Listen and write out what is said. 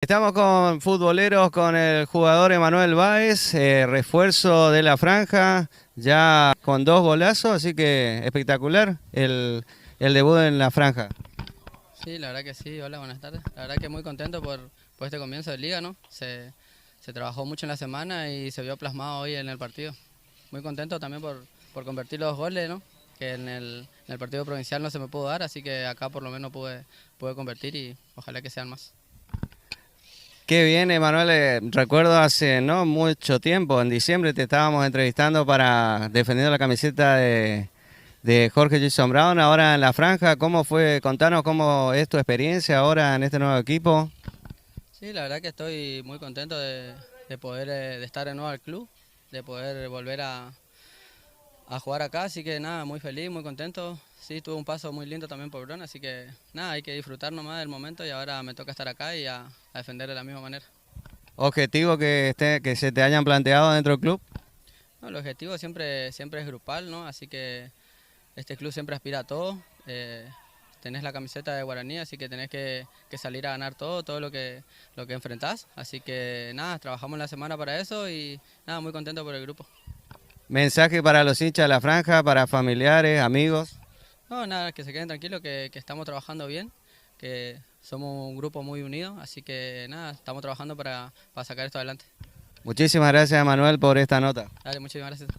Estamos con futboleros, con el jugador Emanuel Báez, refuerzo de la franja, ya con 2 golazos, así que espectacular el debut en la franja. Sí, la verdad que sí. Hola, buenas tardes. La verdad que muy contento por este comienzo de liga, ¿no? Se trabajó mucho en la semana y se vio plasmado hoy en el partido. Muy contento también por convertir los goles, ¿no? Que en el partido provincial no se me pudo dar, así que acá por lo menos pude convertir y ojalá que sean más. Qué bien, Emanuel, recuerdo hace no mucho tiempo, en diciembre te estábamos entrevistando para defendiendo la camiseta de Jorge Jason Brown, ahora en la franja. ¿Cómo fue? Contanos cómo es tu experiencia ahora en este nuevo equipo. Sí, la verdad que estoy muy contento de poder de estar de nuevo al club, de poder volver a jugar acá, así que nada, muy feliz, muy contento. Sí, tuve un paso muy lindo también por Brón, así que nada, hay que disfrutar nomás del momento y ahora me toca estar acá y a defender de la misma manera. ¿Objetivo que se te hayan planteado dentro del club? No, el objetivo siempre es grupal, ¿no? Así que este club siempre aspira a todo. Tenés la camiseta de Guaraní, así que tenés que salir a ganar todo lo que enfrentás. Así que nada, trabajamos la semana para eso y nada, muy contento por el grupo. Mensaje para los hinchas de la franja, para familiares, amigos. No, nada, que se queden tranquilos, que estamos trabajando bien, que somos un grupo muy unido, así que nada, estamos trabajando para sacar esto adelante. Muchísimas gracias, Manuel, por esta nota. Dale, muchísimas gracias.